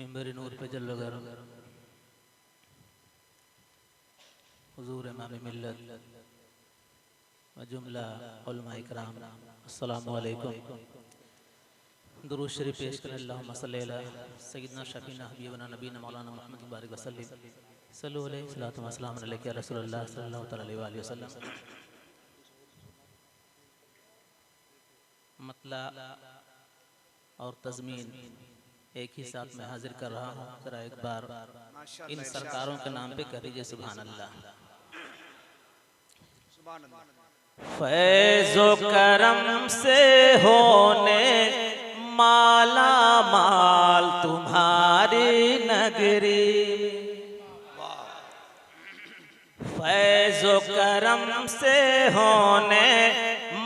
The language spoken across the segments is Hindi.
मिंबर नूर पे जलगर हुजूर इमाम मिल्लत व जुमला उलमा इकराम, अस्सलामु अलैकुम। दुरूद शरीफ पेश करें। अल्लाहुम्मा सल्ली अला सय्यिदना शफीना हबीबना नबीना मौलाना मुहम्मद बारिक वसल्लिम सल्लु अलैहि सलातु व सलाम अलैका या रसूलल्लाह सल्लल्लाहु अलैहि वसल्लम। मतला और तज़मीन एक ही साथ में हाजिर कर रहा हूँ। जरा एक बार इन सरकारों के नाम पे कह दीजिए सुभान अल्लाह। फैज़ो करम से होने माला माल तुम्हारी नगरी, फैज़ो करम से होने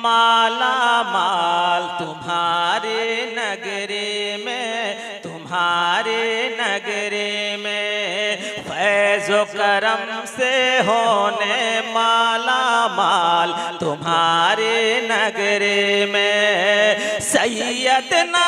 माला माल तुम्हारी नगरी में, तुम्हारी नगरी में। फैज़ो करम से होने माला माल तुम्हारी नगरी में। सैयदना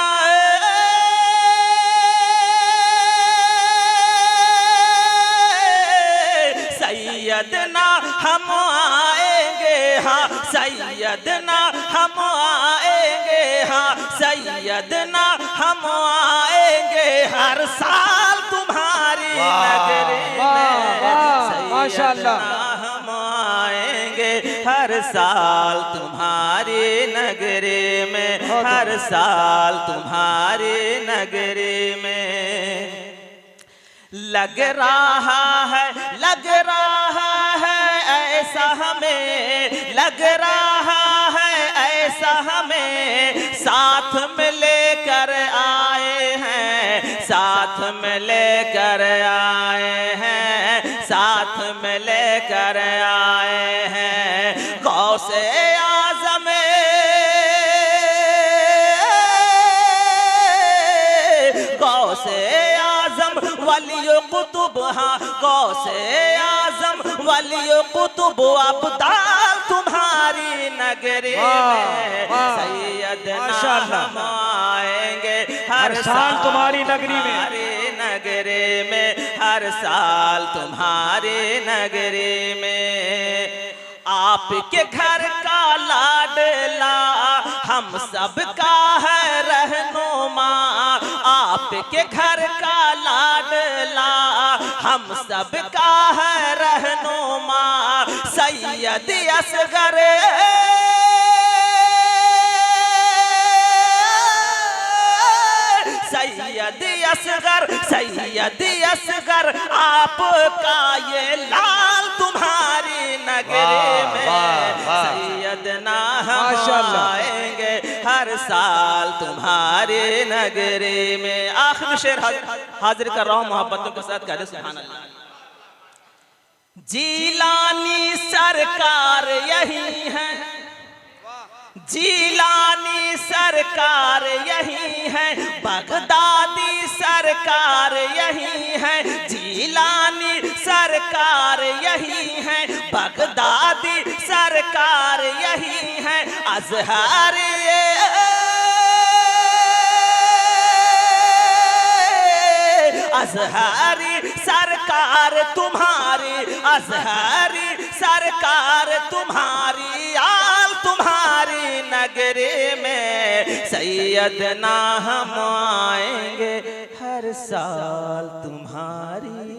सैयदना हम आएंगे हाँ, सैयदना हम आएंगे हाँ, सैयदना हम आएंगे हर साल तुम्हारी नगरी में। माशाअल्लाह हम आएंगे हर साल तुम्हारी नगरी में, हर साल तुम्हारी नगरी में। लग रहा है ऐसा हमें, लग रहा है ऐसा हमें, साथ में लेकर आए हैं, साथ में लेकर आए हैं, साथ में लेकर आए हैं। गौसे आज़म गौसे आज़म वलियो कुतुब हाँ, गौसे आज़म वलियो कुतुब अब्दाल तुम्हारी नगरी में। सैयदना हम आएंगे हर साल तुम्हारी नगरी में, नगरी में, हर साल तुम्हारी नगरी में। आपके घर का लाडला हम सब का है रहनुमा, आपके घर का लाडला हम सब का है रहनुमा। सैयद असगर सैयद असगर, सैयद असगर आपका ये लाल तुम्हारी नगरी में। सैयदना हम आएंगे हर साल तुम्हारी नगरी में। आखिरी शेर हाजिर कर रहा हूँ मोहब्बतों के साथ, कह दे सुभान अल्लाह। जीलानी सरकार यही है, जीलानी सरकार यही है, बगदादी सरकार यही है, जीलानी सरकार यही है, बगदादी सरकार यही है। अज़हरी अज़हरी सरकार तुम्हारी, अज़हरी सरकार तुम्हारी, आल तुम्हारी नगरी में। सैयदना हम आएंगे हर साल तुम्हारी